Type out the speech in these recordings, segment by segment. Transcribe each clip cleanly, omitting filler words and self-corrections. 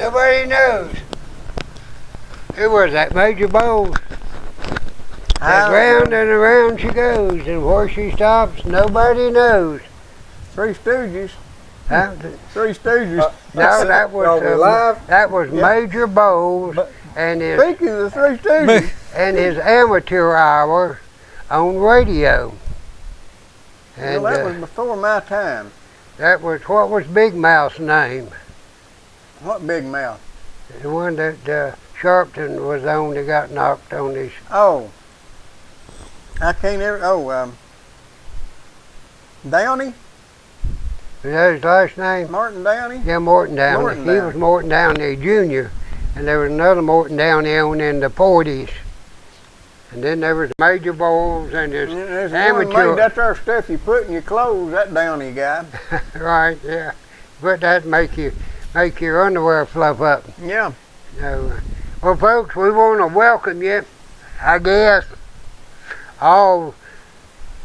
Nobody knows. Who was that? Major Bowles. And round and around she goes, and where she stops, nobody knows. Three Stooges. Huh? Three Stooges. No, that was Major Bowles and his. Speaking of the Three Stooges. And his amateur hour on radio. And well, that was before my time. That was, what was Big Mouth's name? What Big Mouth? The one that Sharpton was on that got knocked on his. Oh. I can't ever. Oh, Downey? Is that his last name? Martin Downey? Yeah, Morton Downey. Morton He Downey. was Morton Downey Jr. And there was another Morton Downey on in the 40s. And then there was Major Bowles and his amateur. That's our stuff you put in your clothes, that Downey guy. Right, yeah. But that make your underwear fluff up. Yeah. So, well, folks, we want to welcome you, I guess, all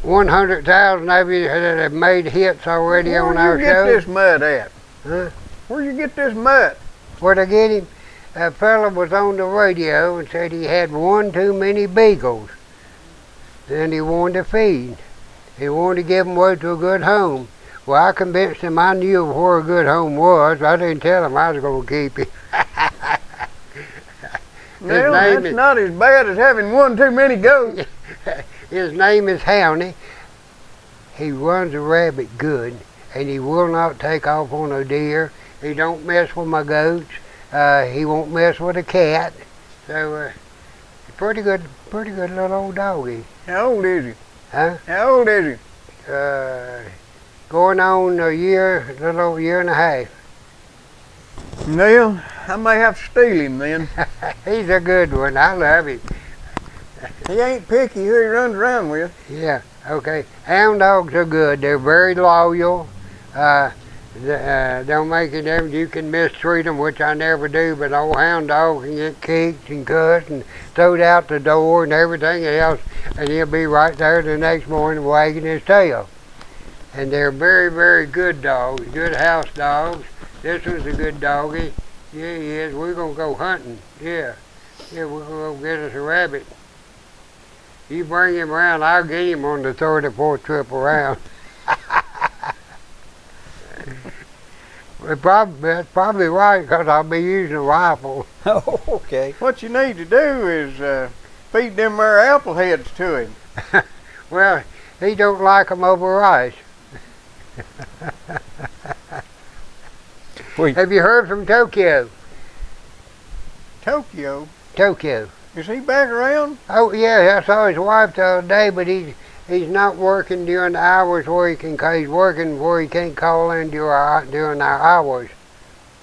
100,000 of you that have made hits already on our show. Where you get this mud at? Huh? Where you get this mud? Where'd I get him? A fella was on the radio and said he had one too many beagles. Then he wanted to feed. He wanted to give them away to a good home. Well, I convinced him I knew where a good home was. I didn't tell him I was going to keep him. Well, that's not as bad as having one too many goats. His name is Hound. He runs a rabbit good, and he will not take off on a deer. He don't mess with my goats. He won't mess with a cat. So, pretty good little old doggy. How old is he? Huh? How old is he? Going on a year, a little over a year and a half. Well, I may have to steal him then. He's a good one. I love him. He ain't picky who he runs around with. Yeah, okay. Hound dogs are good. They're very loyal. Don't make a difference. You can mistreat them, which I never do, but old hound dog can get kicked and cussed and thrown out the door and everything else, and he'll be right there the next morning wagging his tail. And they're very, very good dogs, good house dogs. This one's a good doggy. Yeah, he is. We're going to go hunting. Yeah, we're going to go get us a rabbit. You bring him around, I'll get him on the third or fourth trip around. That's probably right, because I'll be using a rifle. Oh, okay. What you need to do is feed them there apple heads to him. Well, he don't like them over rice. Have you heard from Tokyo? Tokyo? Tokyo. Is he back around? Oh, yeah, I saw his wife the other day, but he's not working during the hours where he can, he's working where he can't call in during our hours.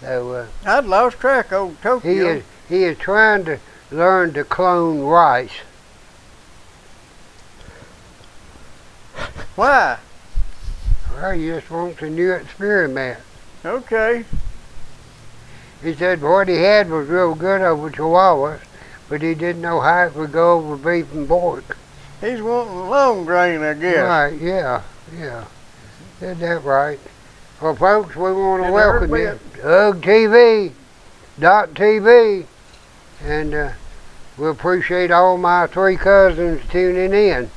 So, I'd lost track of Tokyo. He is trying to learn to clone rice. Why? Well, he just wants a new experiment. Okay. He said what he had was real good over Chihuahuas, but he didn't know how it would go over beef and pork. He's wanting long grain, I guess. Right, yeah. Is that right? Well, folks, we want to welcome you to UGTV.tv, and we appreciate all my three cousins tuning in.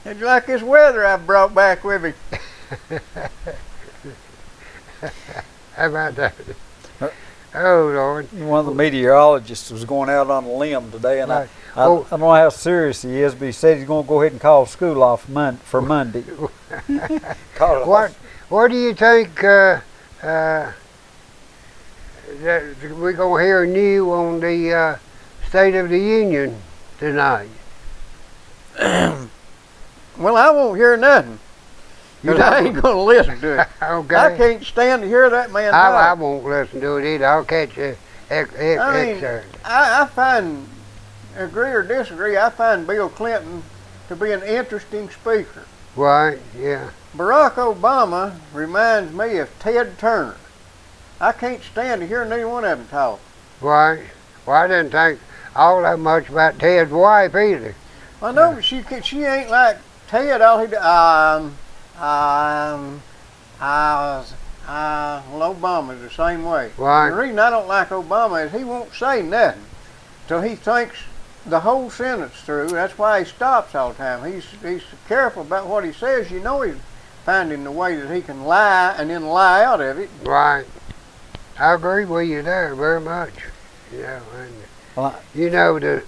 How'd you like this weather I brought back with me? How about that? Oh, Lord. One of the meteorologists was going out on a limb today, and Right. I don't know how serious he is, but he said he's going to go ahead and call school off for Monday. What do you think that we're going to hear new on the State of the Union tonight? Well, I won't hear nothing. Because I ain't going to listen to it. Okay. I can't stand to hear that man I talk. won't listen to it either. I'll catch a excerpt. I find, agree or disagree, I find Bill Clinton to be an interesting speaker. Right, yeah. Barack Obama reminds me of Ted Turner. I can't stand to hear neither one of them talk. Right. Well, I didn't think all that much about Ted's wife either. I know she ain't like Ted. All he Well, Obama's the same way. Why? The reason I don't like Obama is he won't say nothing till he thinks the whole sentence through. That's why he stops all the time. He's careful about what he says. You know he's finding the way that he can lie and then lie out of it. Right. I agree with you there very much. You know,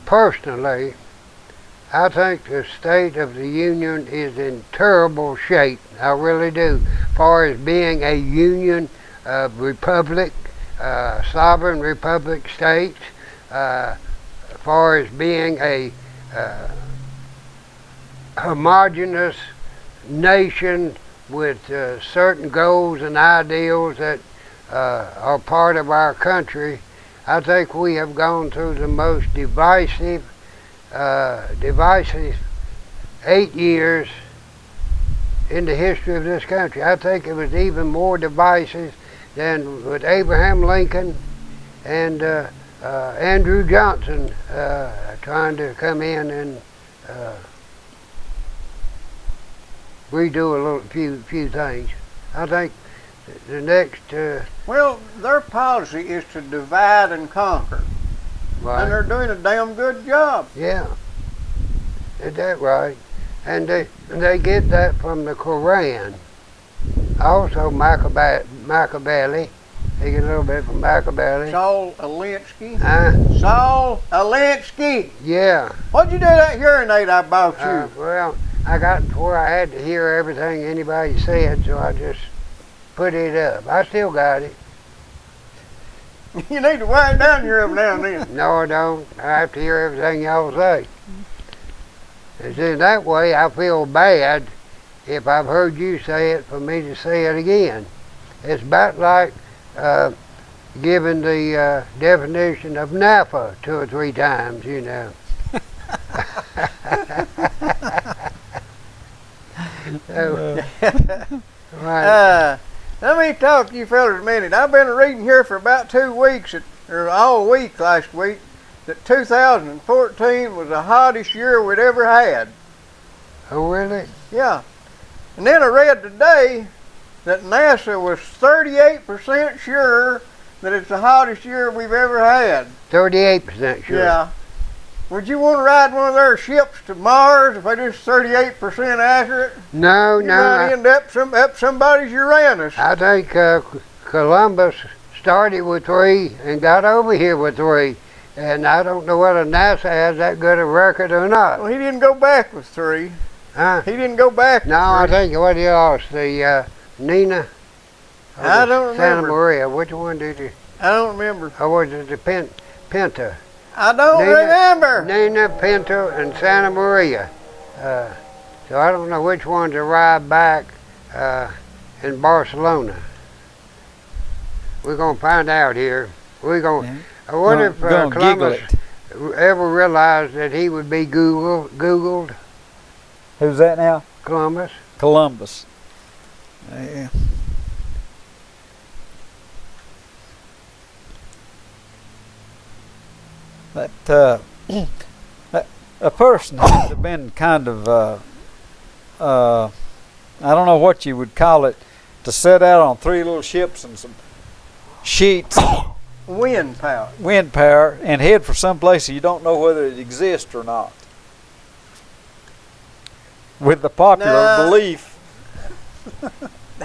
personally, I think the State of the Union is in terrible shape. I really do. As far as being a union republic, sovereign republic states, as far as being a homogeneous nation with certain goals and ideals that are part of our country, I think we have gone through the most divisive 8 years in the history of this country. I think it was even more divisive than with Abraham Lincoln and Andrew Johnson trying to come in and redo few things. I think the next. Well, their policy is to divide and conquer, Right. and they're doing a damn good job. Yeah, is that right? And they get that from the Koran. Also Machiavelli. They get a little bit from Machiavelli. Saul Alinsky. Huh? Saul Alinsky. Yeah. What'd you do that hearing aid I bought you? Well, I got to where I had to hear everything anybody said, so I just put it up. I still got it. You need to wind down here every now and then. No, I don't. I have to hear everything y'all say. And then that way I feel bad if I've heard you say it for me to say it again. It's about like giving the definition of NAFA 2 or 3 times, you know. So, right. Let me talk to you fellas a minute. I've been reading here for about 2 weeks, or all week last week, that 2014 was the hottest year we'd ever had. Oh, really? Yeah. And then I read today that NASA was 38% sure that it's the hottest year we've ever had. 38% sure. Yeah. Would you want to ride one of their ships to Mars if they just 38% accurate? No, You might end up somebody's Uranus. I think Columbus started with 3 and got over here with 3. And I don't know whether NASA has that good a record or not. Well, he didn't go back with 3. Huh? He didn't go back with No, 3. I think what he lost, the Nina. Or I the don't Santa remember. Maria. Which one did you? I don't remember. Or was it the Pinta? I don't Nina- remember. Nina, Pinta, and Santa Maria. So I don't know which ones arrived back in Barcelona. We're going to find out here. We're going. Yeah. I wonder if Gonna giggle Columbus it. ever realized that he would be Googled. Who's that now? Columbus. Columbus. Yeah. That a person has been kind of I don't know what you would call it, to set out on 3 little ships and some sheets, Wind power. wind power, and head for some place you don't know whether it exists or not. With the popular Nah. belief.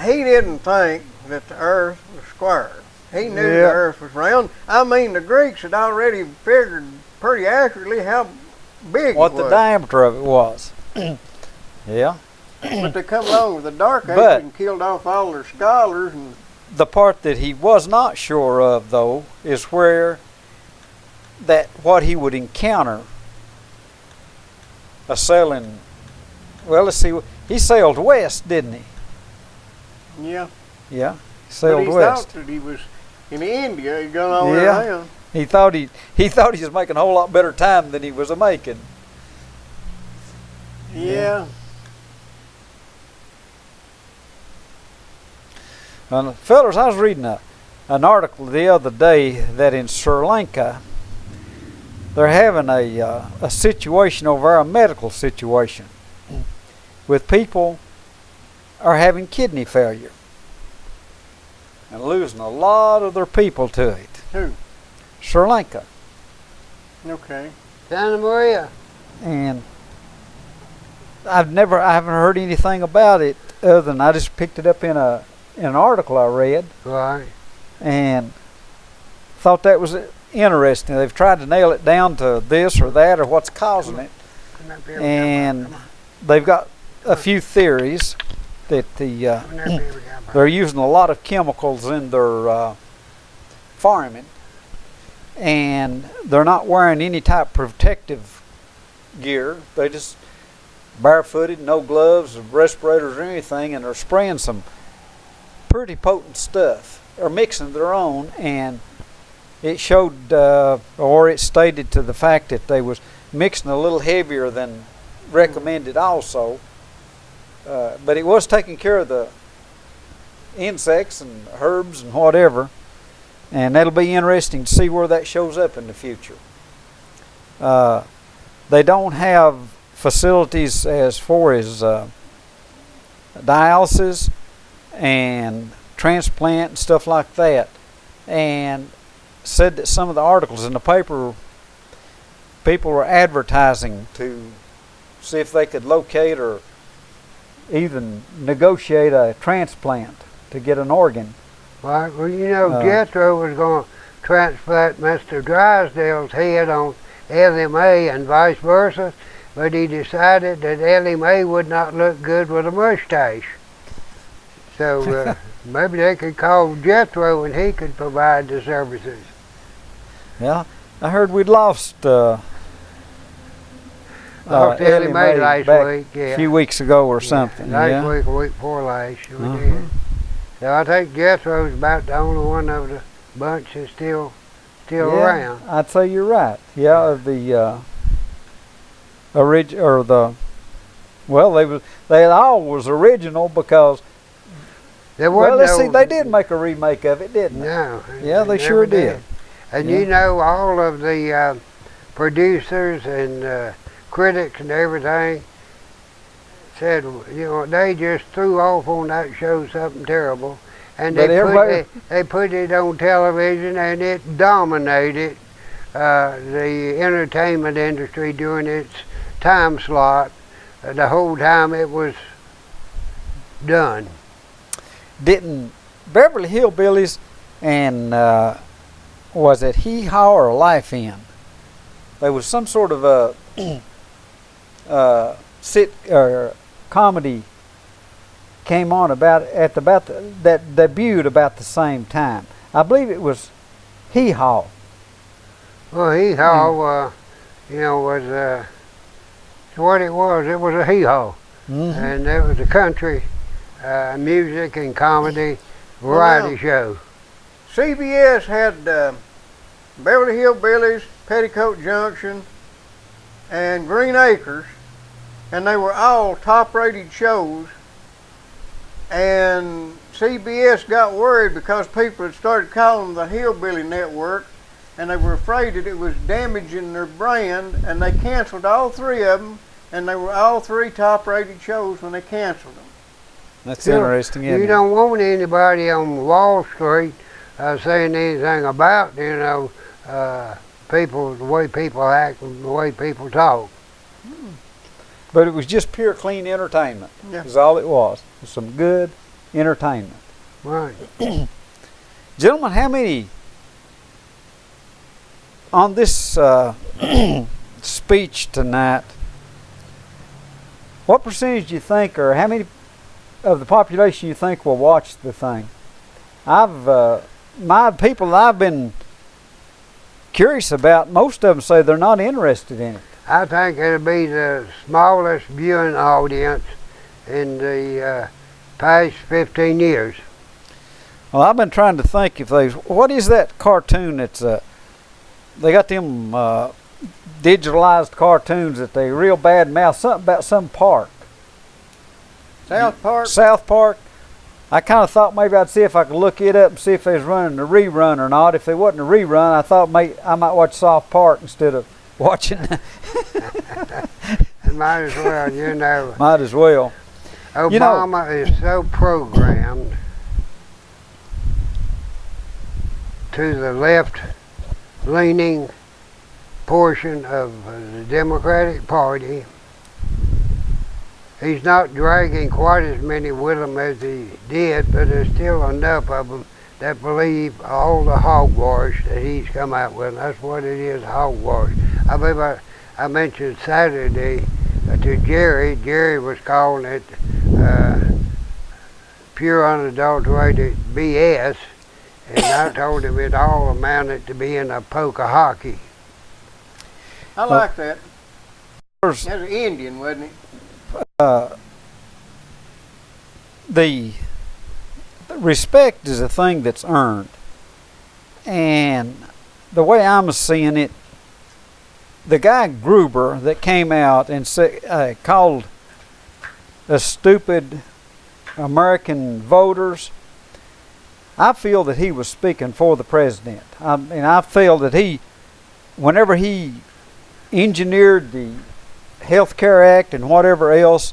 He didn't think that the Earth was square. He knew Yeah. the Earth was round. I mean, the Greeks had already figured pretty accurately how big What it the was. diameter of it was. Yeah. But they come along with the Dark Age But- and killed off all their scholars. And The part that he was not sure of, though, is where that what he would encounter a sailing. Well, let's see. He sailed west, didn't he? yeah, Yeah, he but sailed he west. thought that he was in India. He'd gone all the way Yeah. around. He thought he was making a whole lot better time than he was a making. Yeah. Fellas, I was reading an article the other day that in Sri Lanka they're having a situation over there, a medical situation, with people are having kidney failure. and losing a lot of their people to it. Who? Sri Lanka. Okay. Santa Maria. And I haven't heard anything about it other than I just picked it up in an article I read. Right. And thought that was interesting. They've tried to nail it down to this or that or what's causing it. Come up here, And come on. they've got a few theories that Come up here, they're using a lot of chemicals in their farming, and they're not wearing any type of protective gear. They just barefooted, no gloves or respirators or anything, and they're spraying some pretty potent stuff or mixing their own. And it showed or it stated to the fact that they was mixing a little heavier than recommended also, but it was taking care of the insects and herbs and whatever, and that'll be interesting to see where that shows up in the future. They don't have facilities as far as dialysis and transplant and stuff like that, and said that some of the articles in the paper, people were advertising to see if they could locate or even negotiate a transplant to get an organ. Right. Well, you know, Jethro was going to transplant Mr. Drysdale's head on Ellie Mae and vice versa, but he decided that Ellie Mae would not look good with a mustache. So maybe they could call Jethro and he could provide the services. Yeah, I heard we'd lost Ellie Mae last week, yeah. A few weeks ago or something. Last week, a week before last, we did. So I think Jethro's about the only one of the bunch that's still around. I'd say you're right. Yeah, the they all was original because they did make a remake of it, didn't they? No. Yeah, they sure did. And you know, all of the producers and critics and everything said, you know, they just threw off on that show something terrible, and they put it on television, and it dominated the entertainment industry during its time slot. The whole time it was done. Didn't Beverly Hillbillies and was it Hee Haw or Life In? There was some sort of a comedy came on that debuted about the same time. I believe it was Hee Haw. Well, Hee Haw, you know, was what it was. It was a hee haw, and it was a country music and comedy variety show. CBS had Beverly Hillbillies, Petticoat Junction, and Green Acres, and they were all top-rated shows. And CBS got worried because people had started calling them the Hillbilly Network, and they were afraid that it was damaging their brand, and they canceled all three of them, and they were all three top-rated shows when they canceled them. That's interesting, isn't it? You don't want anybody on Wall Street saying anything about, you know, people, the way people act and the way people talk. But it was just pure clean entertainment. Yeah. Is all it was. It was some good entertainment. Right. Gentlemen, how many on this speech tonight, what percentage do you think, or how many of the population you think will watch the thing? My people that I've been curious about, most of them say they're not interested in it. I think it'll be the smallest viewing audience in the past 15 years. Well, I've been trying to think what is that cartoon that's, they got them digitalized cartoons that they real bad mouth, something about some park. South Park? South Park. I kind of thought maybe I'd see if I could look it up and see if they was running a rerun or not. If they wasn't a rerun, I thought I might watch South Park instead of watching. Might as well, you know. Might as well. Obama is so programmed to the left-leaning portion of the Democratic Party. He's not dragging quite as many with him as he did, but there's still enough of them that believe all the hogwash that he's come out with. And that's what it is, hogwash. I believe I mentioned Saturday to Jerry. Jerry was calling it pure unadulterated BS, and I told him it all amounted to being a poke of hockey. I like that. That's an Indian, wasn't he? The respect is a thing that's earned, and the way I'm seeing it, the guy Gruber that came out and called us stupid American voters, I feel that he was speaking for the president. And I feel that whenever he engineered the Health Care Act and whatever else,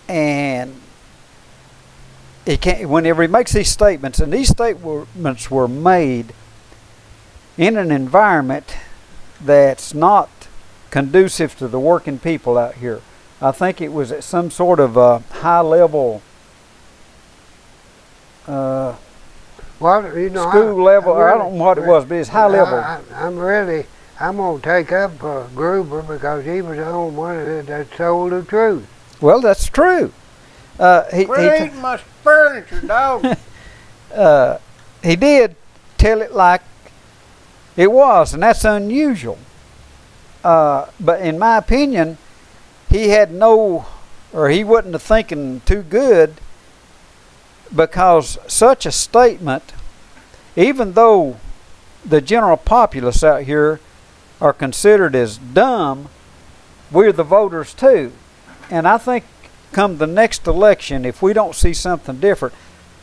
and whenever he makes these statements, and these statements were made in an environment that's not conducive to the working people out here. I think it was at some sort of high level Well, school level. I don't know what it was, but it's high level. I'm going to take up Gruber because he was the only one that told the truth. Well, that's true. Quit eating my furniture, dog. He did tell it like it was, and that's unusual. But in my opinion, he wasn't thinking too good, because such a statement, even though the general populace out here are considered as dumb, we're the voters too. And I think come the next election, if we don't see something different,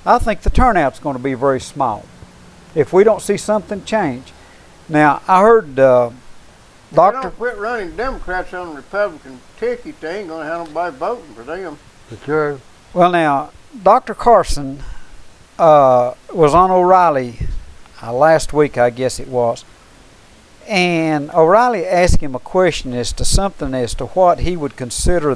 I think the turnout's going to be very small if we don't see something change. Now, I heard If they don't quit running Democrats on the Republican ticket, they ain't going to have nobody voting for them. That's true. Well, now, Dr. Carson was on O'Reilly last week, I guess it was, and O'Reilly asked him a question as to what he would consider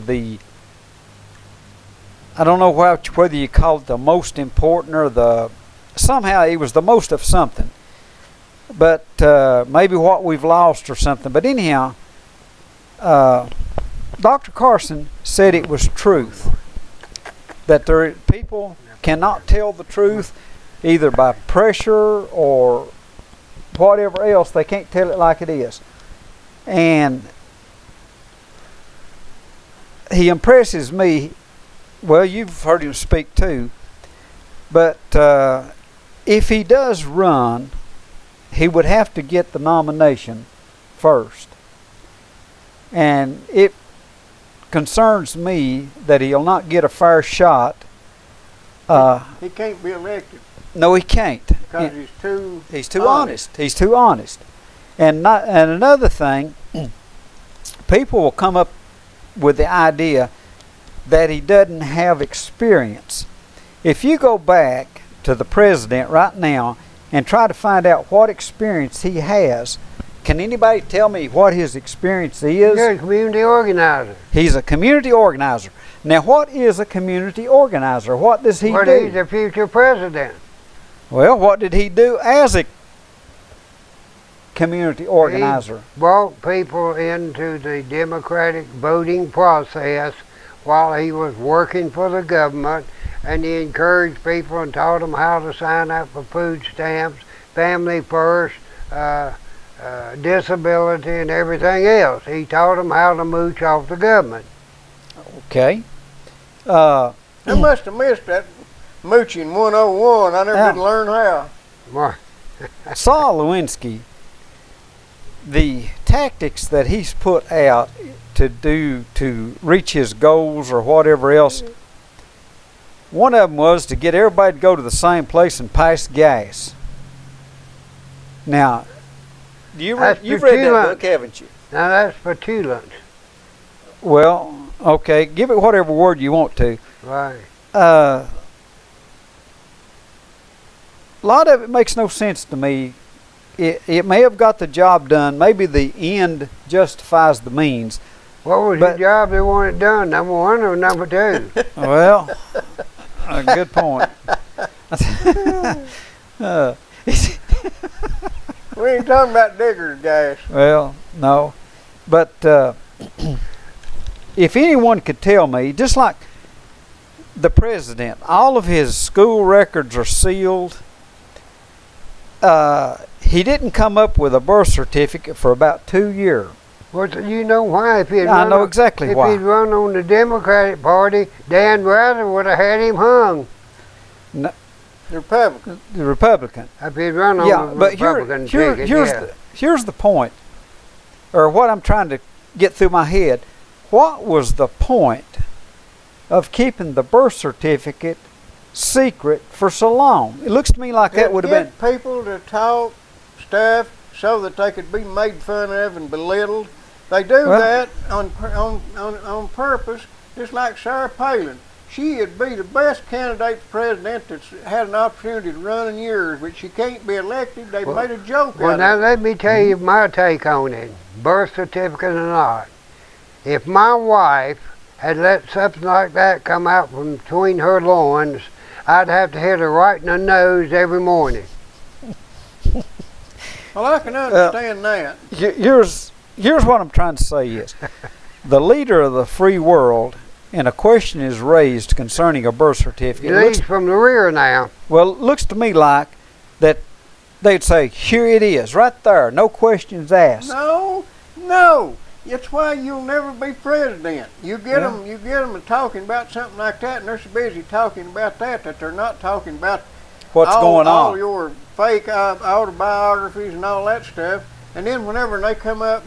I don't know whether you call it the most important or somehow it was the most of something, but maybe what we've lost or something. But anyhow, Dr. Carson said it was truth, that people cannot tell the truth either by pressure or whatever else. They can't tell it like it is. And he impresses me. Well, you've heard him speak too, but if he does run, he would have to get the nomination first. And it concerns me that he'll not get a fair shot. He can't be elected. No, he can't. Because he's too honest. He's too honest. And another thing, people will come up with the idea that he doesn't have experience. If you go back to the president right now and try to find out what experience he has, can anybody tell me what his experience is? He's a community organizer. He's a community organizer. Now, what is a community organizer? What does he do? He's the future president. Well, what did he do as a community organizer? He brought people into the democratic voting process while he was working for the government, and he encouraged people and taught them how to sign up for food stamps, Family First, disability, and everything else. He taught them how to mooch off the government. Okay. I must have missed that mooching 101. I never did learn how. Saul Lewinsky, the tactics that he's put out to reach his goals or whatever else, one of them was to get everybody to go to the same place and pass gas. Now, you've read that book, haven't you? Now that's petulant. Well, okay, give it whatever word you want to. Right. a lot of it makes no sense to me. It may have got the job done. Maybe the end justifies the means. What was the job they wanted done? Number one or number two? Well, a good point. We ain't talking about digger's gas. Well, no. But if anyone could tell me, just like the president, all of his school records are sealed. He didn't come up with a birth certificate for about 2 years. Well, you know why? If he'd I know exactly why. If he'd run on the Democratic Party, Dan Rather would have had him hung. No, The Republican. the Republican. If he'd run on the Republican ticket, here's the point, or what I'm trying to get through my head. What was the point of keeping the birth certificate secret for so long? It looks to me like that would have been people to talk stuff so that they could be made fun of and belittled. They do that on purpose, just like Sarah Palin. She'd be the best candidate for president that's had an opportunity to run in years, but she can't be elected. They made a joke out of it. Well, now let me tell you my take on it, birth certificate or not. If my wife had let something like that come out from between her loins, I'd have to hit her right in the nose every morning. Well, I can understand that. Here's what I'm trying to say is, the leader of the free world, and a question is raised concerning a birth certificate. It leads from the rear now. Well, it looks to me like that they'd say, here it is, right there, no questions asked. No. It's why you'll never be president. You get them talking about something like that, and they're so busy talking about that they're not talking about what's going on. All your fake autobiographies and all that stuff. And then whenever they come up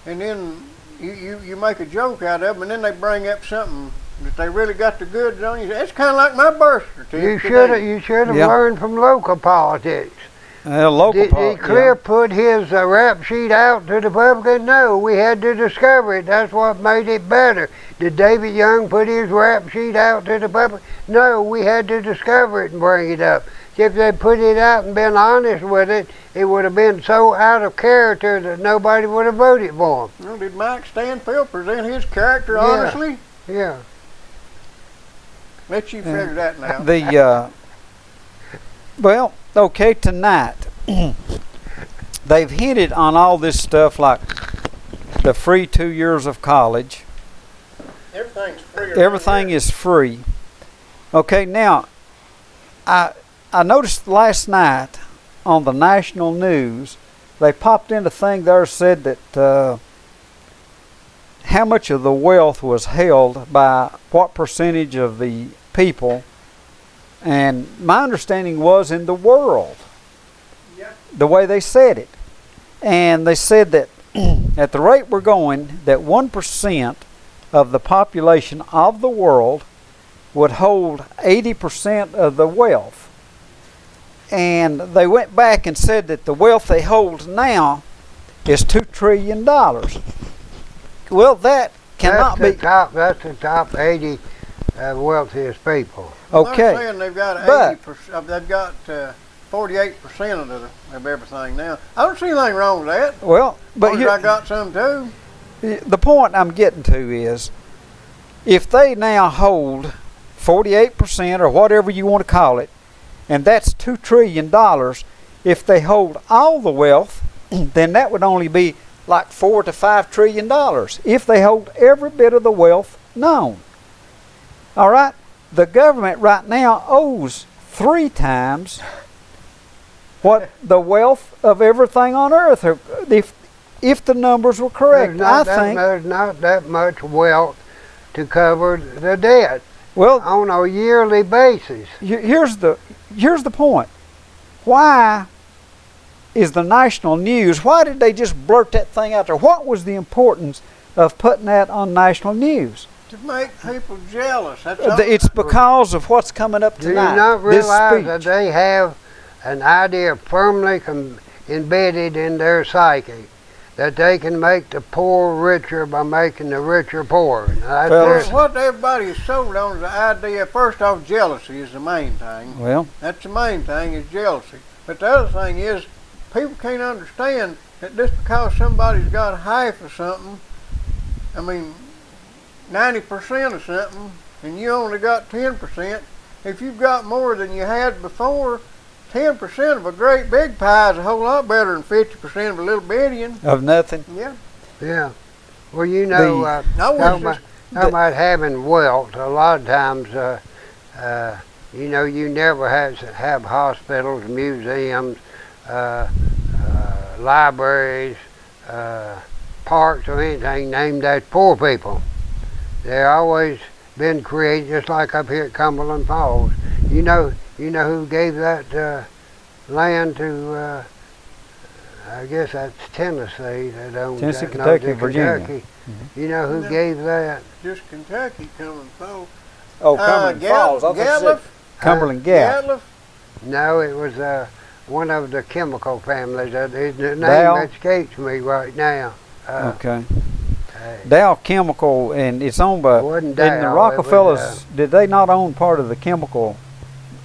and then you make a joke out of them, and then they bring up something that they really got the goods on you. It's kind of like my birth certificate. You should have learned from local politics. Did he clear put his rap sheet out to the public? No, we had to discover it. That's what made it better. Did David Young put his rap sheet out to the public? No, we had to discover it and bring it up. If they put it out and been honest with it, it would have been so out of character that nobody would have voted for him. Well, did Mike Stanfield present his character honestly? Yeah. Let you figure that out. Well, okay, tonight they've hinted on all this stuff like the free 2 years of college. Everything's free. Everything is free. Okay, now I noticed last night on the national news they popped in a thing there said that how much of the wealth was held by what percentage of the people. And my understanding was in the world, the way they said it. And they said that at the rate we're going, that 1% of the population of the world would hold 80% of the wealth. And they went back and said that the wealth they hold now is $2 trillion. Well, that cannot be. That's the top 80 wealthiest people. Okay. I'm saying they've got 80%. They've got 48% of everything now. I don't see anything wrong with that. Well, but I got some too. The point I'm getting to is, if they now hold 48% or whatever you want to call it, and that's $2 trillion, if they hold all the wealth, then that would only be like $4 to $5 trillion if they hold every bit of the wealth known. All right? The government right now owes 3 times what the wealth of everything on earth, if the numbers were correct. There's not that much wealth to cover the debt. Well, on a yearly basis. Here's the point. Why is the national news? Why did they just blurt that thing out there? What was the importance of putting that on national news? To make people jealous. It's because of what's coming up tonight. Do you not realize that they have an idea firmly embedded in their psyche that they can make the poor richer by making the richer poorer. Now, Fellas. What everybody is sold on is the idea, first off, jealousy is the main thing. Well, That's the main thing, is jealousy. But the other thing is, people can't understand that just because somebody's got half of something, 90% of something, and you only got 10%, if you've got more than you had before, 10% of a great big pie is a whole lot better than 50% of a little bitty. of nothing. Yeah. Yeah. Well, you know, talking about having wealth, a lot of times, you know, you never have hospitals, museums, libraries, parks or anything named after poor people. They're always been created just like up here at Cumberland Falls. You know who gave that land to, I guess that's Tennessee that owns Tennessee, that. Kentucky, No, Virginia. Kentucky. You know who gave that? Just Kentucky coming forward. Oh, Cumberland Falls. I thought you said Gatliff? Cumberland Gap. Gatliff? No, it was one of the chemical families. The name Dow? escapes me right now. Okay. Dow Chemical, and it's owned by. Wasn't And the Dow, Rockefellers, did they not own part of the chemical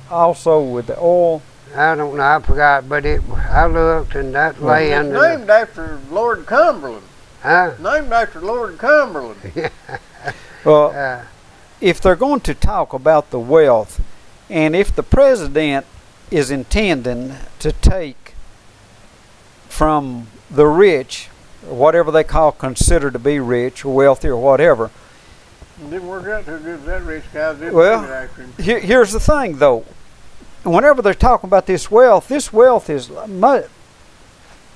also with the oil? I don't know, I forgot, but I looked and that land. Named after Lord Cumberland. Huh? Named after Lord Cumberland. Well, if they're going to talk about the wealth, and if the president is intending to take from the rich, or whatever they consider to be rich or wealthy or whatever. It didn't work out too good with that rich guy. Well, here's the thing, though. Whenever they're talking about this wealth is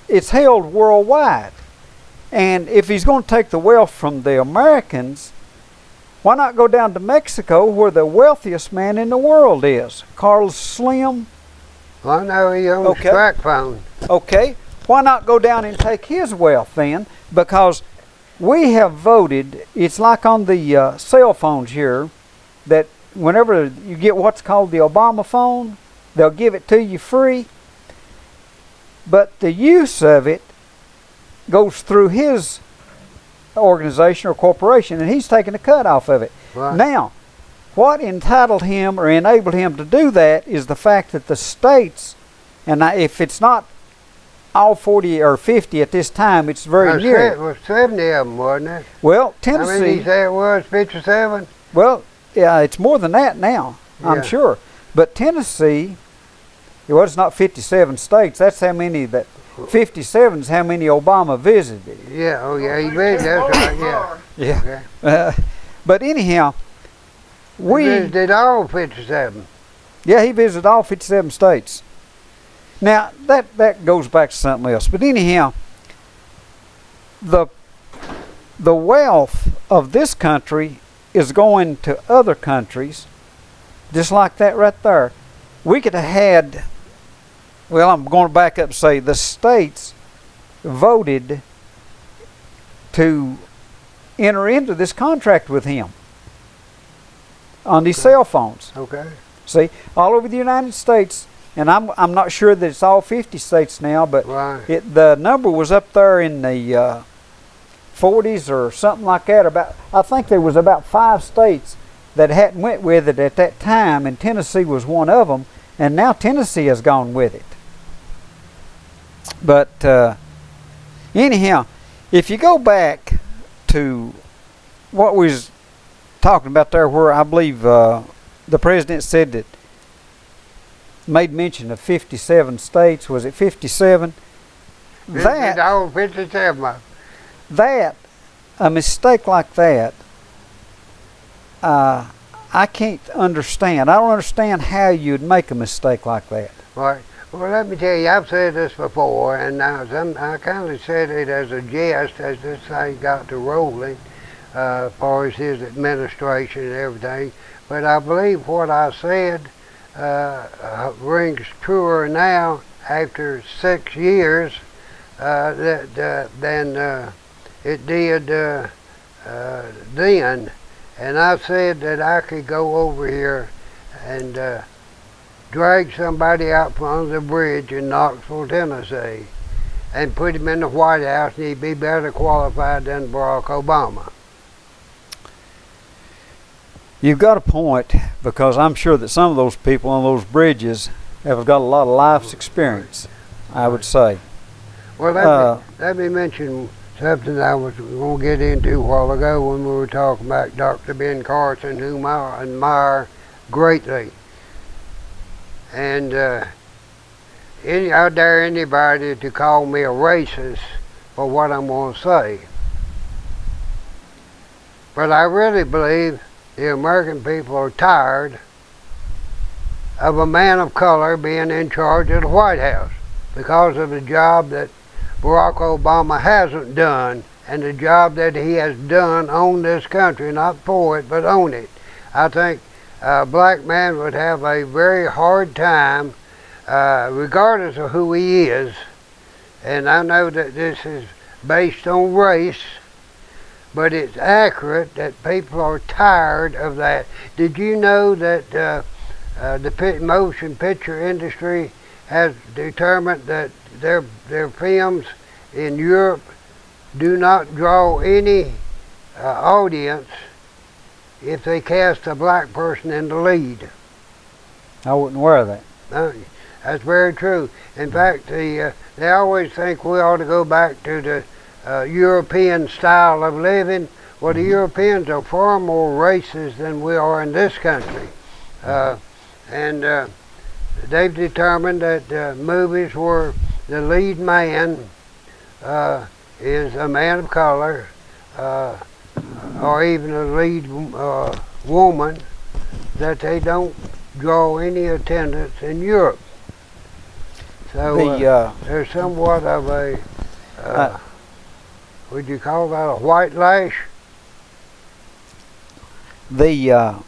it's held worldwide. And if he's going to take the wealth from the Americans, why not go down to Mexico where the wealthiest man in the world is? Carlos Slim. Well, I know he owns track phone. Okay. Why not go down and take his wealth then? Because we have voted, it's like on the cell phones here, that whenever you get what's called the Obama phone, they'll give it to you free. But the use of it goes through his organization or corporation, and he's taking a cut off of it. Right. Now, what entitled him or enabled him to do that is the fact that the states, and if it's not all 40 or 50 at this time, it's very near. It was 70 of them, wasn't it? Well, Tennessee. How many did you say it was? 57? Well, yeah, it's more than that now, I'm sure. But Tennessee, it's not 57 states. That's how many 57 is how many Obama visited. Yeah, oh yeah, he visited, that's right, yeah. Yeah. Okay. But anyhow, He visited all 57. Yeah, he visited all 57 states. Now, that goes back to something else. But anyhow, the wealth of this country is going to other countries, just like that right there. We could have had, well, I'm going to back up and say the states voted to enter into this contract with him on these cell phones. Okay. See, all over the United States, and I'm not sure that it's all 50 states now, but Right. the number was up there in the 40s or something like that. I think there was about 5 states that hadn't went with it at that time, and Tennessee was one of them, and now Tennessee has gone with it. But anyhow, if you go back to what we was talking about there, where I believe the president said that made mention of 57 states. Was it 57? Visited all 57 of them. A mistake like that, I can't understand. I don't understand how you'd make a mistake like that. Right. Well, let me tell you, I've said this before, and I kind of said it as a jest as this thing got to rolling, as far as his administration and everything. But I believe what I said rings truer now after 6 years than it did then. And I said that I could go over here and drag somebody out from under the bridge in Knoxville, Tennessee. and put him in the White House, and he'd be better qualified than Barack Obama. You've got a point, because I'm sure that some of those people on those bridges have got a lot of life's experience, I would say. Well, let me mention something I was going to get into a while ago when we were talking about Dr. Ben Carson, whom I admire greatly. And I dare anybody to call me a racist for what I'm going to say. But I really believe the American people are tired of a man of color being in charge of the White House because of the job that Barack Obama hasn't done, and the job that he has done on this country, not for it, but on it. I think a black man would have a very hard time, regardless of who he is, and I know that this is based on race, but it's accurate that people are tired of that. Did you know that the motion picture industry has determined that their films in Europe do not draw any audience if they cast a black person in the lead? I wasn't aware of that. That's very true. In fact, they always think we ought to go back to the European style of living. Well, the Europeans are far more racist than we are in this country. And they've determined that movies where the lead man is a man of color, or even a lead woman, that they don't draw any attendance in Europe. So there's somewhat of a, would you call that a white lash? The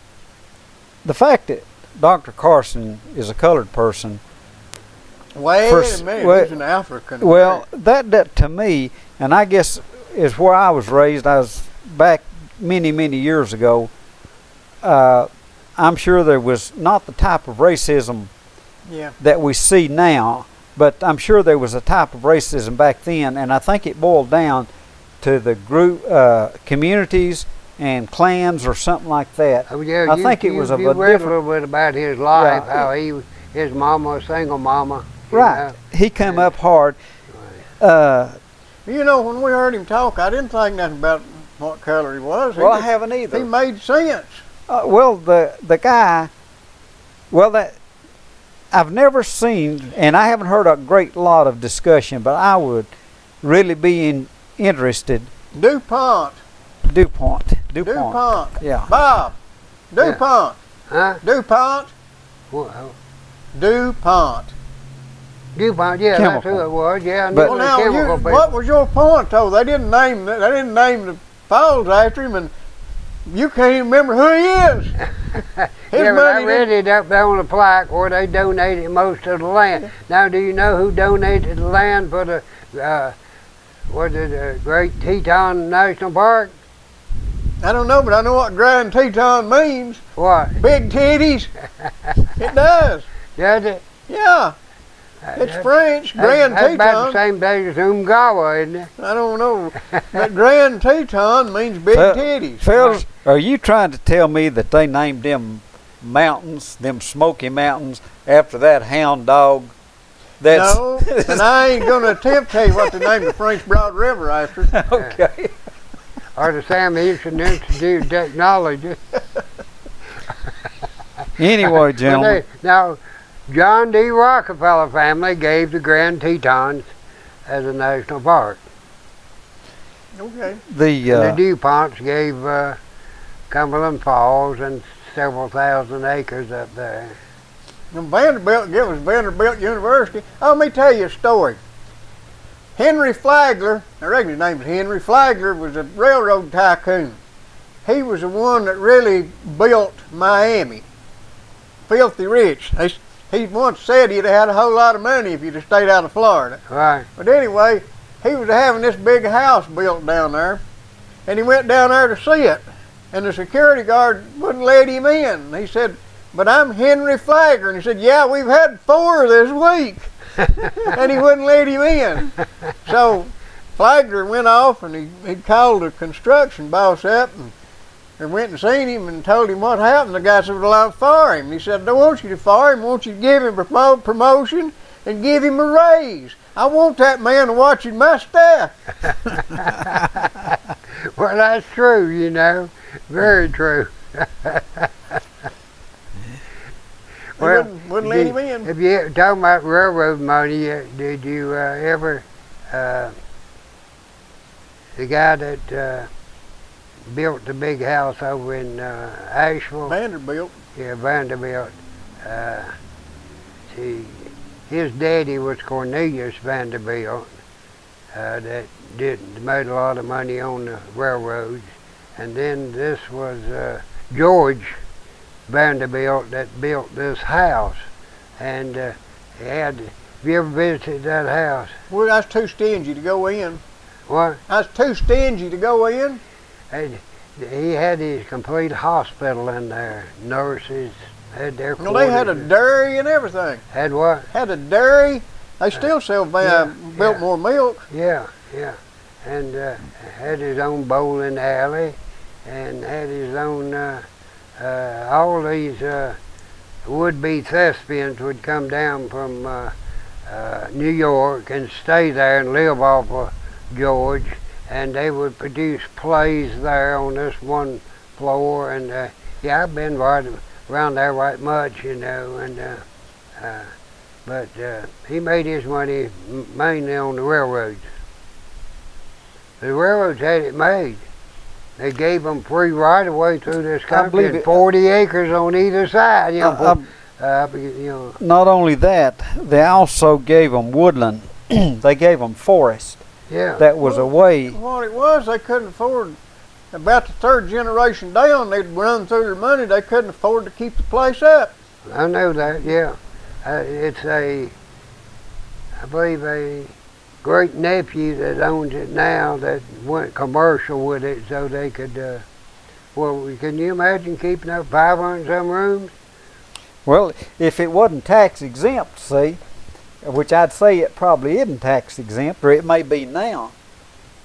fact that Dr. Carson is a colored person. Wait a minute, he's an African. Well, that to me, and I guess is where I was raised. I was back many years ago. I'm sure there was not the type of racism that we see now, but I'm sure there was a type of racism back then, and I think it boiled down to the group communities and clans or something like that. Oh, yeah, I think it was you read a little bit about his life, how his mama was a single mama. Right. He came up hard. You know, when we heard him talk, I didn't think nothing about what color he was. Well, I haven't either. He made sense. Well, the guy, that I've never seen, and I haven't heard a great lot of discussion, but I would really be interested. DuPont. Yeah. Bob. DuPont. Huh? DuPont. Well, DuPont. DuPont, yeah, Chemical. that's who it was. Yeah, I knew But it was Now, chemical people. what was your point, though? They didn't name the falls after him, and you can't even remember who he is. Yeah, but I read it up there on the plaque where they donated most of the land. Now, do you know who donated the land for the Great Teton National Park? I don't know, but I know what Grand Teton means. What? Big titties. It does. Does it? Yeah. It's French. Grand That's about the Teton. same thing as Umgawa, isn't it? I don't know. But Grand Teton means big titties. Fellas, are you trying to tell me that they named them mountains, them Smoky Mountains, after that Hound Dog? No, and I ain't going to attempt to tell you what to name the French Broad River after. Okay. Or the Sam Houston Institute of Technology. Anyway, gentlemen. Now, John D. Rockefeller family gave the Grand Tetons as a national park. Okay. The DuPonts gave Cumberland Falls and several thousand acres up there. And Vanderbilt, it was Vanderbilt University. Oh, let me tell you a story. Henry Flagler, I reckon his name was Henry Flagler, was a railroad tycoon. He was the one that really built Miami. Filthy rich. He once said he'd have had a whole lot of money if he'd have stayed out of Florida. Right. But anyway, he was having this big house built down there, and he went down there to see it. And the security guard wouldn't let him in. He said, "But I'm Henry Flagler." And he said, "Yeah, we've had 4 this week." and he wouldn't let him in. So Flagler went off and he called the construction boss up and went and seen him and told him what happened. The guy said, well, I'll fire him. He said, I don't want you to fire him. I want you to give him a promotion and give him a raise. I want that man watching my stuff. Well, that's true, you know. Very true. Well, wouldn't let him in. If you talking about railroad money, did you ever, the guy that built the big house over in Asheville? Vanderbilt. Yeah, Vanderbilt. See, his daddy was Cornelius Vanderbilt, that made a lot of money on the railroads. And then this was George Vanderbilt that built this house. And have you ever visited that house? Well, I was too stingy to go in. What? I was too stingy to go in. And he had his complete hospital in there. Nurses had their quarters. Well, they had a dairy and everything. Had what? Had a dairy. They still sell Biltmore milk. Yeah, yeah. And had his own bowling alley and had his own, all these would-be thespians would come down from New York and stay there and live off of George, and they would produce plays there on this one floor. And yeah, I've been right around there right much, you know, and but he made his money mainly on the railroads. The railroads had it made. They gave them free right-of-way through this country and 40 acres on either side. You know, Not only that, they also gave them woodland. They gave them forest. Yeah. That was a way. What it was, they couldn't afford. About the third generation down, they'd run through their money. They couldn't afford to keep the place up. I know that. Yeah, it's I believe a great nephew that owns it now that went commercial with it so they could. Well, can you imagine keeping up 500 some rooms? Well, if it wasn't tax exempt, see, which I'd say it probably isn't tax exempt, or it may be now.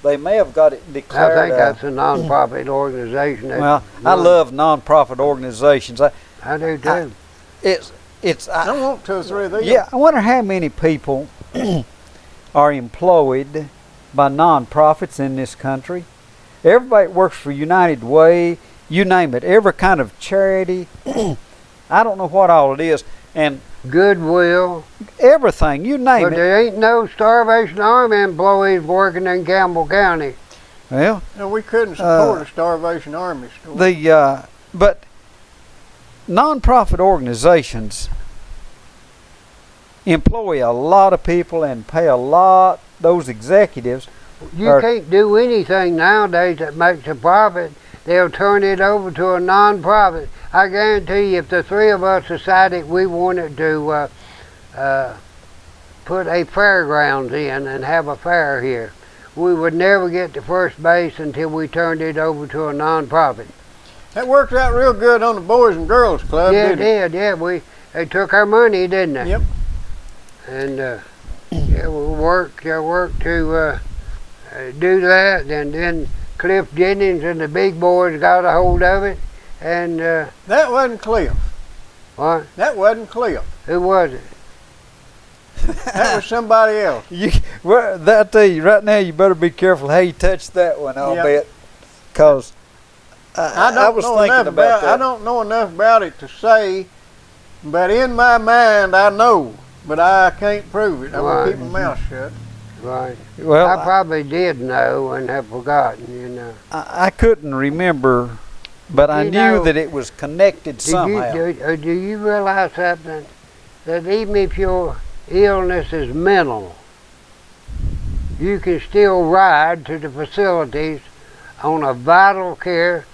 They may have got it declared. I think that's a non-profit organization. Well, I love non-profit organizations. I do too. I want 2 or 3 of these. Yeah, I wonder how many people are employed by non-profits in this country. Everybody works for United Way, you name it, every kind of charity. I don't know what all it is, and Goodwill. everything, you name But it. there ain't no Starvation Army employees working in Campbell County. Well, No, we couldn't support a Starvation Army store. but non-profit organizations employ a lot of people and pay a lot. Those executives. You can't do anything nowadays that makes a profit. They'll turn it over to a non-profit. I guarantee you, if the 3 of us decided we wanted to put a fairgrounds in and have a fair here, we would never get to first base until we turned it over to a non-profit. That worked out real good on the Boys and Girls Club, Yeah, it didn't it? did. Yeah, they took our money, didn't they? Yep. And yeah, we worked to do that, and then Cliff Jennings and the big boys got a hold of it, and That wasn't Cliff. what? That wasn't Cliff. Who was it? That was somebody else. I tell you right now, you better be careful how you touch that one. I'll Yep. bet, because I I was thinking about that. I don't know enough about it to say, but in my mind I know, but I can't prove it. I'm gonna keep my mouth shut. Right. Well, I probably did know and have forgotten, you know. I couldn't remember, but I You knew know, that it was connected somehow. Do you realize something? That even if your illness is mental, you can still ride to the facilities on a vital care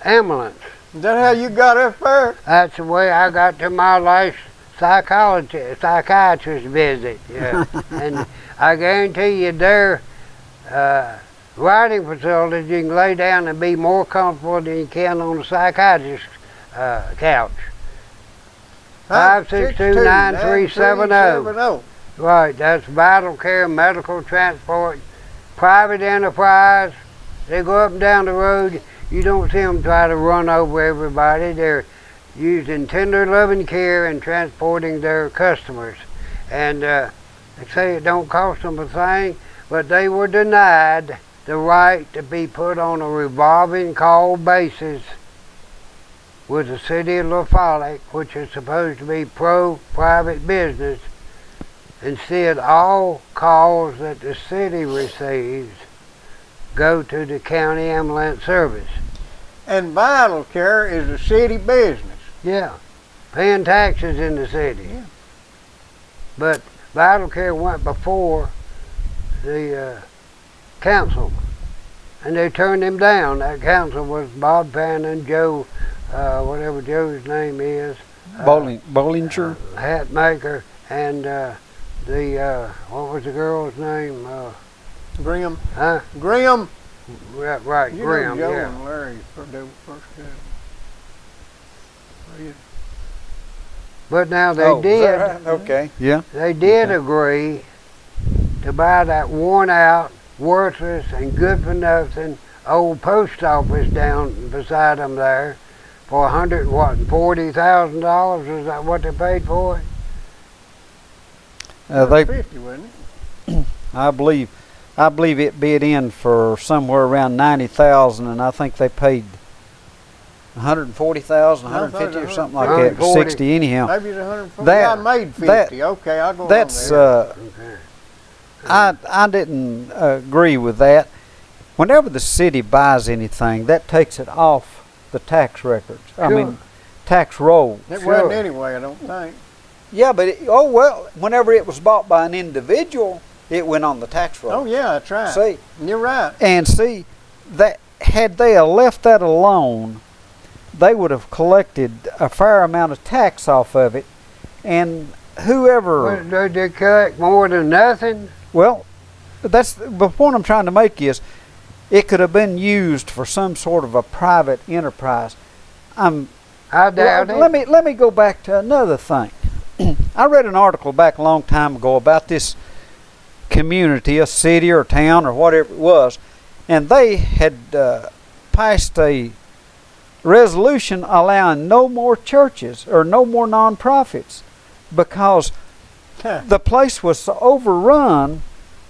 ambulance. Is that how you got up there? That's the way I got to my last psychiatrist visit. Yeah. And I guarantee you their riding facilities, you can lay down and be more comfortable than you can on a psychiatrist's couch. 562-9370. Right, that's Vital Care Medical Transport, private enterprise. They go up and down the road. You don't see them try to run over everybody. They're using tender loving care and transporting their customers. And they say it don't cost them a thing, but they were denied the right to be put on a revolving call basis with the city of LaFollette, which is supposed to be pro-private business. Instead, all calls that the city receives go to the county ambulance service. And Vital Care is a city business. Yeah, paying taxes in the city. Yeah. But Vital Care went before the council, and they turned him down. That council was Bob Fannin, Joe, whatever Joe's name is. Bollinger? Hat maker, and what was the girl's name? Graham. Huh? Graham. Right, You Graham, know Joe yeah. and Larry first got. But now they Oh, is did. that right? Okay. Yeah. They did agree to buy that worn out, worthless, and good for nothing old post office down beside them there for $140,000. Is that what they paid for it? They 50, wasn't it? I believe it bid in for somewhere around 90,000, and I think they paid 140,000, 150 or something like that, for 60 anyhow. Maybe it's 140. That- I made 50. that- Okay, I'll go That's on there. Okay. I didn't agree with that. Whenever the city buys anything, that takes it off the tax records. I Sure. mean, tax roll. It Sure. wasn't anyway, I don't think. Yeah, but whenever it was bought by an individual, it went on the tax roll. Oh yeah, that's right. See, You're right. and see that had they left that alone, they would have collected a fair amount of tax off of it, and whoever. Well, did they cut more than nothing? Well, that's the point I'm trying to make is, it could have been used for some sort of a private enterprise. I doubt it. Let me go back to another thing. I read an article back a long time ago about this community, a city or town or whatever it was, and they had passed a resolution allowing no more churches or no more nonprofits because the place was so overrun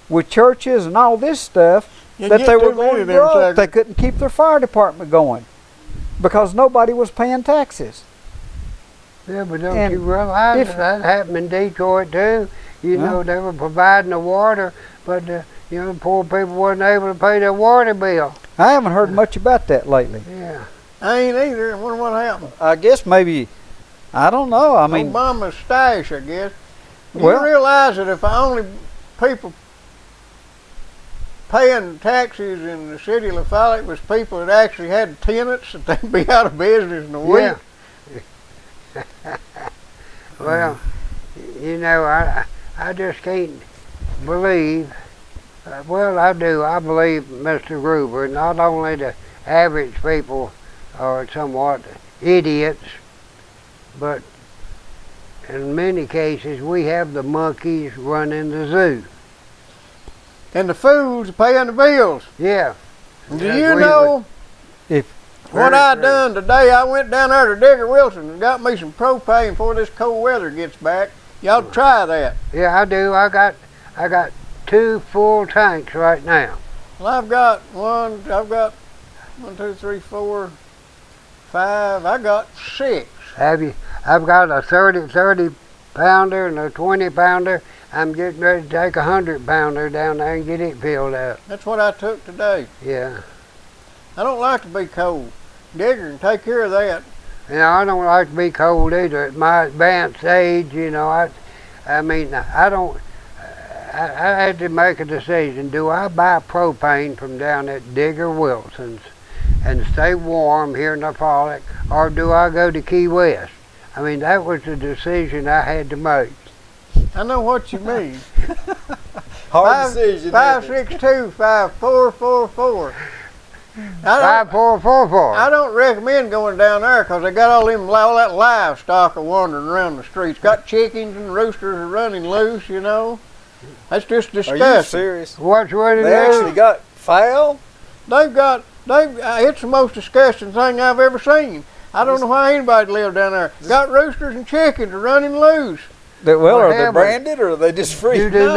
with churches and all this stuff that they were going broke. They couldn't keep their fire department going because nobody was paying taxes. Yeah, but don't you realize that happened in Detroit too? You know, they were providing the water, but poor people wasn't able to pay their water bill. I haven't heard much about that lately. Yeah. I ain't either. I wonder what happened. I guess maybe, I don't know. I mean, Obama's stash, I guess. Do Well- you realize that if the only people paying taxes in the city of LaFollette was people that actually had tenants, that they'd be out of business in a week? Yeah. Well, I just can't believe. Well, I do. I believe Mr. Gruber. Not only the average people are somewhat idiots, but in many cases we have the monkeys running the zoo. And the fools are paying the bills. Yeah. Do you know what I done today? I went down there to Digger Wilson and got me some propane before this cold weather gets back. Y'all try that. Yeah, I do. I got 2 full tanks right now. Well, I've got one, two, three, four, 5. I got 6. Have you? I've got a 30 pounder and a 20 pounder. I'm getting ready to take a 100 pounder down there and get it filled up. That's what I took today. Yeah. I don't like to be cold. Digger can take care of that. I don't like to be cold either. At my advanced age, I don't. I had to make a decision. Do I buy propane from down at Digger Wilson's and stay warm here in the fall, or do I go to Key West? That was the decision I had to make. I know what you mean. hard decision. 562-5444. I 5444. don't recommend going down there 'cause they got all that livestock wandering around the streets. Got chickens and roosters are running loose, you know. That's just Are disgusting. you serious? What's with it They now? actually got fowl? It's the most disgusting thing I've ever seen. I don't know why anybody lived down there. Got roosters and chickens running loose. Well, are they Whatever. branded or are they just free? You do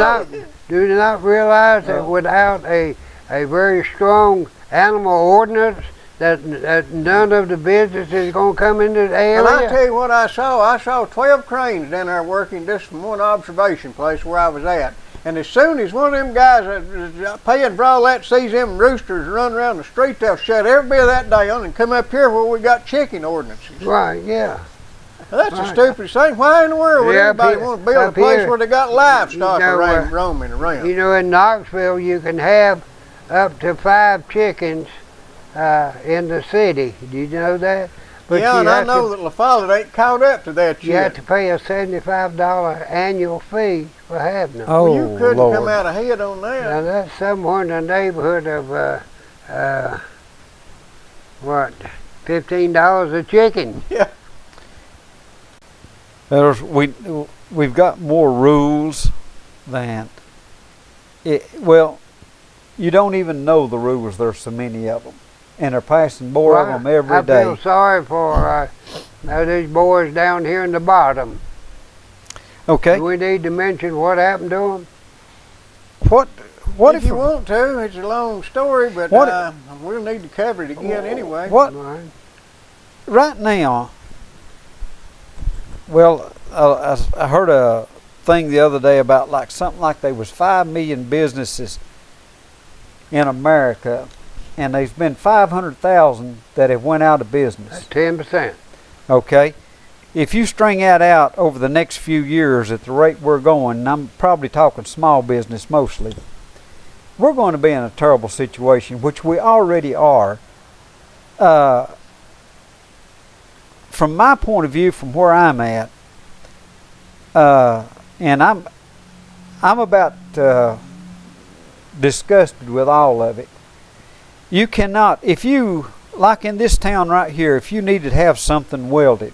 not realize that without a very strong animal ordinance, that none of the business is going to come into the area. And I tell you what I saw. I saw 12 cranes down there working just from one observation place where I was at. And as soon as one of them guys that paying for all that sees them roosters run around the street, they'll shut every bit of that down and come up here where we got chicken ordinances. Right, yeah. That's the Right. stupidest thing. Why in the world would Yeah, up anybody here- want to build a up place here, where they got livestock you know, roaming around? You know, in Knoxville, you can have up to 5 chickens in the city. Did you know that? But Yeah, you and I have know to, that La Follette ain't caught up to that you yet. have to pay a $75 annual fee for having them. Oh, Well, you couldn't Lord. come out ahead on that. Now that's somewhere in the neighborhood of what, $15 a chicken. We've got more rules than well, you don't even know the rules. There's so many of them, and they're passing more of them every I day. feel sorry for these boys down here in the bottom. Okay, Do we need to mention what happened to them? what if you want to, it's a long story, but What- we'll need to cover it again anyway. what Right. right now? Well, I heard a thing the other day about something like there was 5 million businesses in America, and there's been 500,000 that have went out of business. That's 10%. Okay, if you string that out over the next few years at the rate we're going, and I'm probably talking small business mostly, we're going to be in a terrible situation, which we already are. From my point of view, from where I'm at, and I'm about disgusted with all of it. You cannot, if you, like in this town right here, if you needed to have something welded,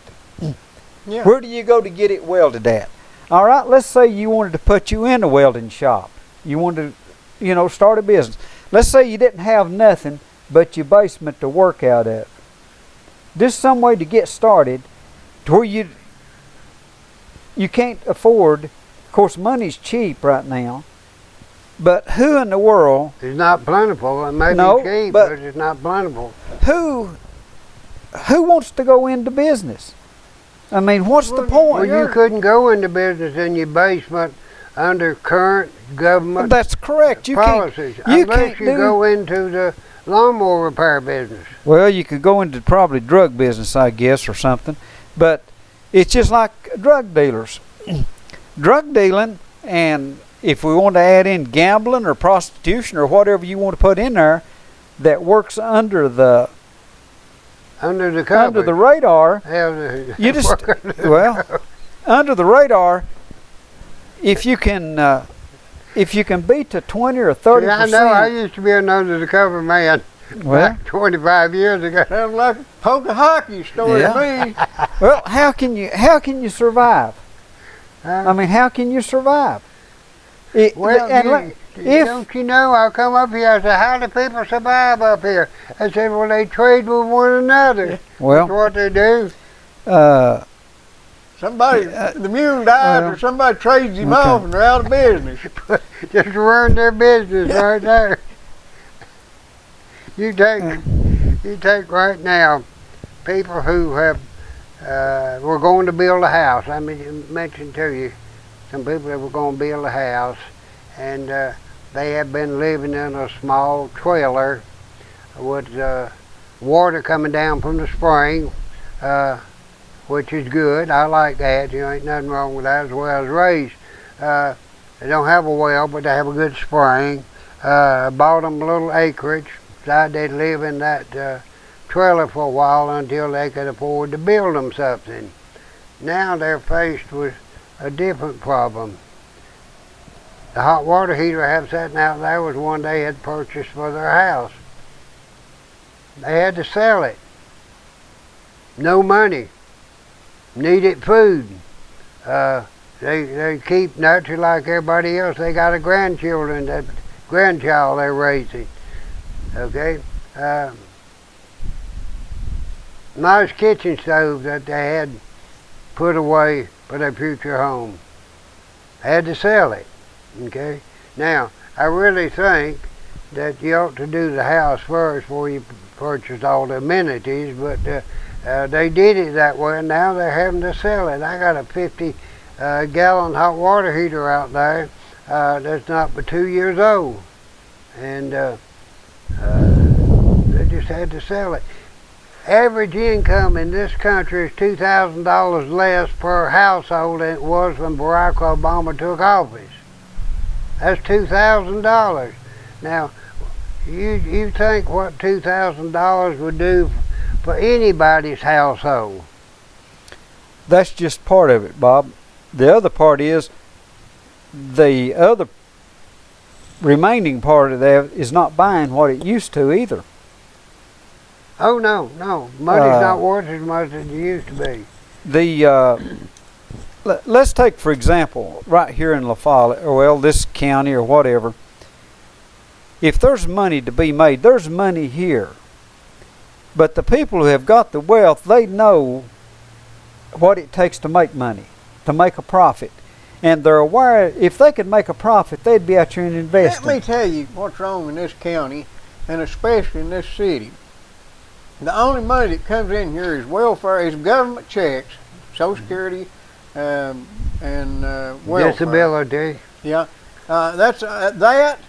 Yeah. where do you go to get it welded at? All right, let's say you wanted to put you in a welding shop. You wanted to, start a business. Let's say you didn't have nothing but your basement to work out of. Just some way to get started to where you can't afford, of course money's cheap right now, but who in the world, It's not plentiful. It may No, be cheap, but- but it's not plentiful. who wants to go into business? I mean, what's the Well, point? Well, you couldn't go into business in your basement under current government That's correct. You can't. policies, you unless can't you do- go into the lawnmower repair business. Well, you could go into probably drug business, I guess, or something. But it's just like drug dealers. Drug dealing, and if we want to add in gambling or prostitution or whatever you want to put in there, that works under the Under the radar. radar. You just well, under the radar. If you can beat to 20 or 30%. I know. I used to be an under the cover man Well, back 25 years ago. Sounds like a poker hockey story Yeah. to me. well, how can you survive? I mean, how can you survive? Well, don't you know, I'll come up here, I say, how do people survive up here? I said, well, they trade with one another. That's Well, what they do. Somebody, the mule dies, or somebody trades him okay. off, and they're out of business. Just run their business right there. You take right now, people who have, were going to build a house. I mentioned to you some people that were going to build a house, and they have been living in a small trailer with water coming down from the spring, which is good. I like that. Ain't nothing wrong with that, as well as raised. They don't have a well, but they have a good spring. Bought them a little acreage. Decided they'd live in that trailer for a while until they could afford to build them something. Now they're faced with a different problem. The hot water heater I have sitting out there was one they had purchased for their house. they had to sell it. No money. Needed food. They keep nurtured like everybody else. They got a grandchild they're raising. Okay. Nice kitchen stove that they had put away for their future home. Had to sell it. Okay. Now, I really think that you ought to do the house first before you purchase all the amenities, but they did it that way, and now they're having to sell it. I got a 50-gallon hot water heater out there that's not but 2 years old, and they just had to sell it. Average income in this country is $2,000 less per household than it was when Barack Obama took office. That's $2,000. Now, you think what $2,000 would do for anybody's household? That's just part of it, Bob. The other part is the other remaining part of that is not buying what it used to either. Oh, no. Money's not worth as much as it used to be. Let's take, for example, right here in La Follette, or well, this county or whatever. If there's money to be made, there's money here. But the people who have got the wealth, they know what it takes to make money, to make a profit. And they're aware if they could make a profit, they'd be out here and investing. Let me tell you what's wrong in this county, and especially in this city. The only money that comes in here is welfare, is government checks, Social Security, and welfare. Disability. Yeah, that's that.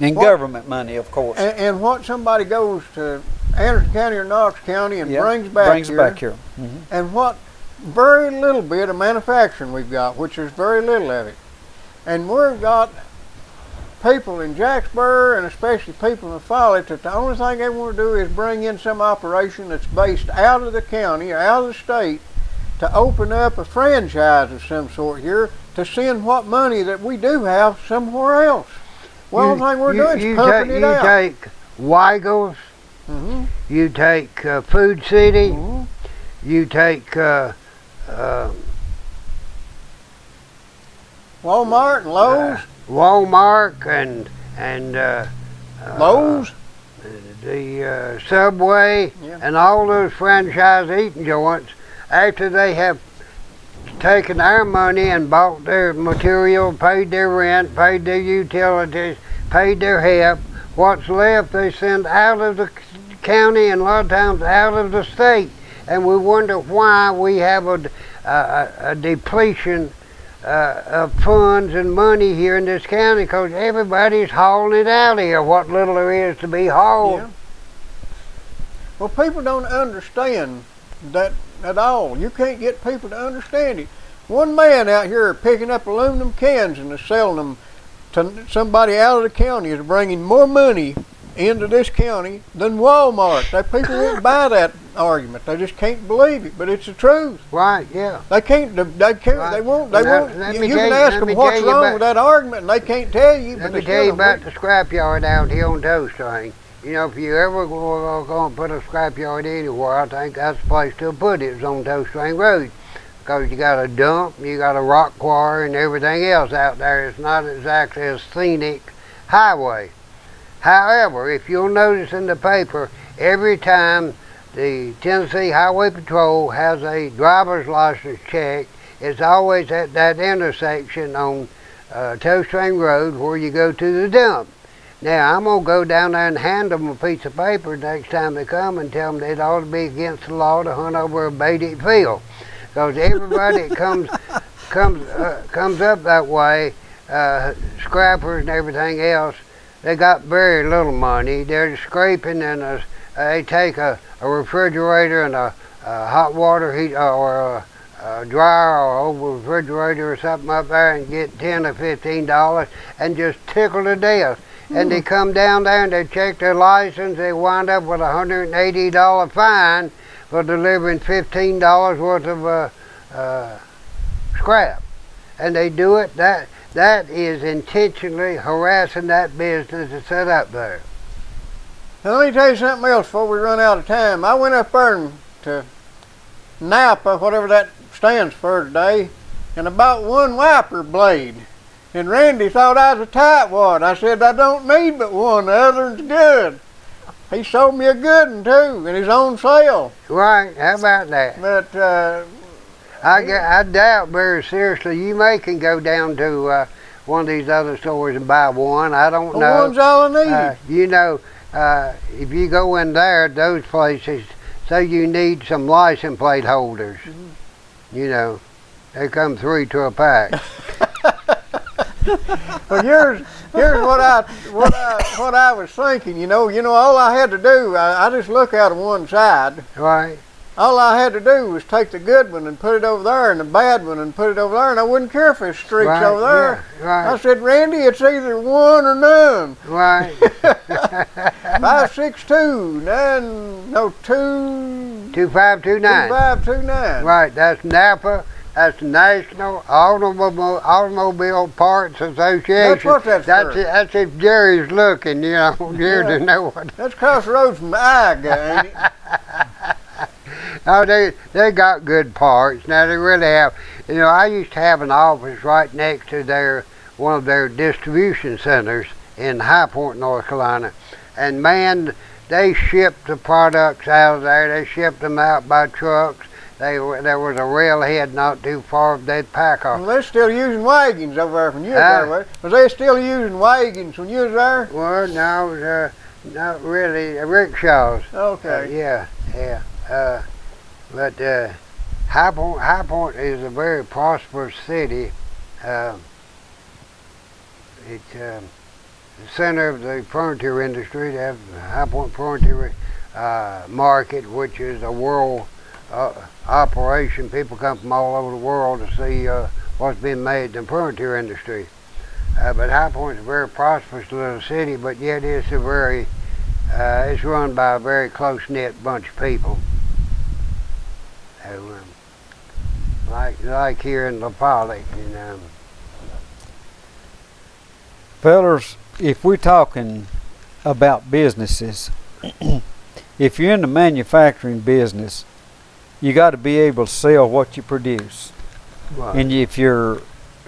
And government money, of course. And what somebody goes to Anderson County or Knox County and brings back here. Mm-hmm. And what very little bit of manufacturing we've got, which is very little of it. And we've got people in Jacksboro, and especially people in Follette, that the only thing they want to do is bring in some operation that's based out of the county or out of the state to open up a franchise of some sort here to send what money that we do have somewhere else. Well, the only thing we're doing is pumping it out. You take Weigel's, Mm-hmm. you take Food City, Mm-hmm. you take Walmart and Lowe's. Walmart and Lowe's. The Subway, Yeah. and all those franchise eating joints, after they have taken our money and bought their material, paid their rent, paid their utilities, paid their help, what's left they send out of the county and a lot of times out of the state. And we wonder why we have a depletion of funds and money here in this county, because everybody's hauling it out here, what little there is to be hauled. Yeah. Well, people don't understand that at all. You can't get people to understand it. One man out here picking up aluminum cans and selling them to somebody out of the county is bringing more money into this county than Walmart. That people won't buy that argument. They just can't believe it, but it's the truth. Right, yeah. They can't. They can't. Right. They won't. Let me You tell can you- ask let them me what's tell you wrong about- with that argument, and they can't tell you. Let but me they tell you still about don't the scrapyard out here on Tow String. You know, if you ever go and put a scrapyard anywhere, I think that's the place to put it, is on Tow String Road. Because you got a dump, you got a rock quarry, and everything else out there. It's not exactly a scenic highway. However, if you'll notice in the paper, every time the Tennessee Highway Patrol has a driver's license check, it's always at that intersection on Tow String Road where you go to the dump. Now, I'm going to go down there and hand them a piece of paper next time they come and tell them that it ought to be against the law to hunt over a baited field. Because everybody that comes up that way, scrappers and everything else, they got very little money. They're scraping, and they take a refrigerator and a hot water heat or a dryer or over refrigerator or something up there and get $10 or $15 and just tickle to death. And they come down there and they check their license. They wind up with a $180 fine for delivering $15 worth of scrap. And they do it. That is intentionally harassing that business that's set up there. Now, let me tell you something else before we run out of time. I went up there to Napa, whatever that stands for today, and about one wiper blade. And Randy thought I was a tightwad. I said, I don't need but one. The other one's good. He sold me a good one, too, in his own sale. Right, how about that? But I doubt very seriously you can go down to one of these other stores and buy one. I don't know. One's all I need. If you go in there, those places, say you need some license plate holders. Mm-hmm. They come 3 to a pack. Well, here's what I was thinking. All I had to do, I just look out of one side. Right. All I had to do was take the good one and put it over there, and the bad one and put it over there, and I wouldn't care if there's streaks over there. Yeah, right. I said, Randy, it's either one or none. Right. 562 2529. 2529. Right. That's Napa. That's the National Automobile Parts Association. That's what that's for. That's if Jerry's looking. Jerry to know what. That's across the road from the Aga, ain't it? Oh, they got good parts. Now they really have. I used to have an office right next to one of their distribution centers in High Point, North Carolina, and man, they shipped the products out of there. They shipped them out by trucks. There was a railhead not too far. They'd pack off. Well, they're still using wagons over there when you was there. Was they still using wagons when you was there? Well, no, not really. Rickshaws. Okay. Yeah. But High Point is a very prosperous city. It's the center of the furniture industry. They have the High Point Furniture Market, which is a world operation. People come from all over the world to see what's being made in the furniture industry. But High Point is a very prosperous little city, but yet it's it's run by a very close-knit bunch of people. Like here in La Polly, Fellers, if we're talking about businesses, if you're in the manufacturing business, you got to be able to sell what you produce. Right. And if you're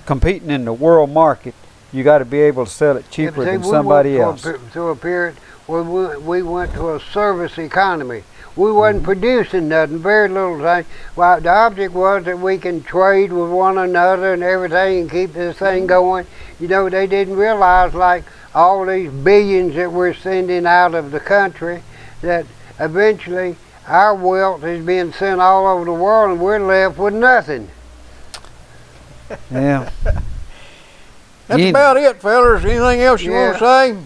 competing in the world market, you got to be able to sell it cheaper than somebody else. Through a period where we went to a service economy. We wasn't producing nothing, very little thing. Well, the object was that we can trade with one another and everything and keep this thing going. They didn't realize, like all these billions that we're sending out of the country, that eventually our wealth is being sent all over the world and we're left with nothing. Yeah. That's about it, fellas. Anything else you want to say?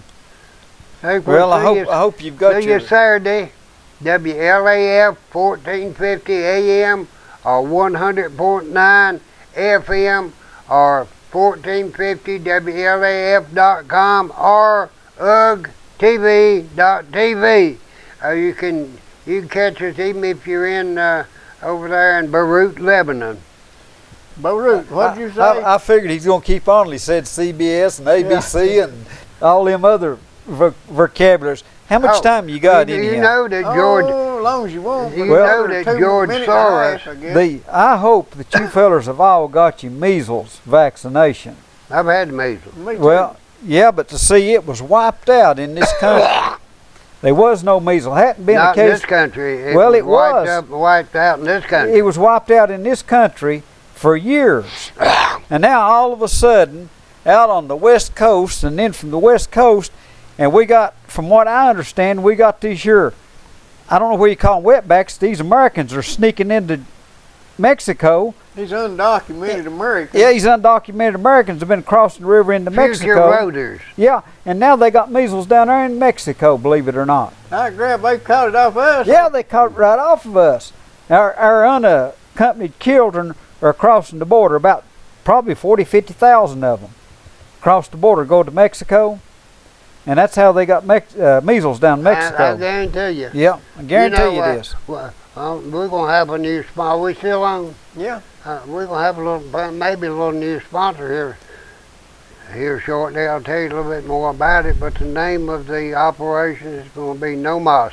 Hey, well, I hope you've got your Saturday. WLAF 1450 AM or 100.9 FM or 1450 WLAF.com or UGTV.tv. You can catch us even if you're in over there in Beirut, Lebanon. Beirut, what'd you say? I figured he's going to keep on. He said CBS and ABC and all them other vocabularies. How much time you got in here? You know that George. Oh, as long as you want. You know that George Soros. I hope that you fellers have all got your measles vaccination. I've had measles. Well, yeah, but to see it was wiped out in this country. There was no measles. Hadn't been Not a case. in this country. It was wiped out in this country. It was wiped out in this country for years, and now all of a sudden, out on the West Coast, and then from the West Coast. And we got, from what I understand, we got these here, I don't know what you call them, wetbacks. These Americans are sneaking into Mexico. These undocumented Americans. Yeah, these undocumented Americans have been crossing the river into Mexico. Future voters. Yeah, and now they got measles down there in Mexico, believe it or not. They caught it off us. Yeah, they caught it right off of us. Our unaccompanied children are crossing the border, about probably 50,000 of them. Cross the border, go to Mexico. And that's how they got measles down in Mexico. I guarantee you. Yeah, I guarantee you this. We're going to have a new sponsor. Are we still on? Yeah. We're going to have maybe a little new sponsor here. Here shortly I'll tell you a little bit more about it, but the name of the operation is going to be No Moss.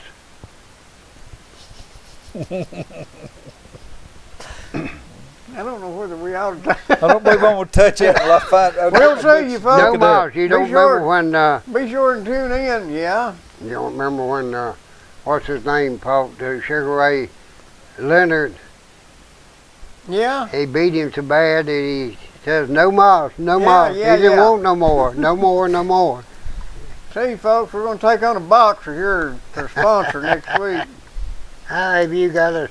I don't know whether we ought to. I don't believe I'm gonna touch it until I find. We'll see you folks. No Moss. You don't Be sure- remember when, Be sure and tune in, yeah. you don't remember when, what's his name, fought Sugar Ray Leonard. Yeah. He beat him so bad that he says, no moss, no Yeah, moss. yeah, He didn't yeah. want no more, no more, no more. See, folks, we're going to take on a boxer here for sponsor next week. How have you got a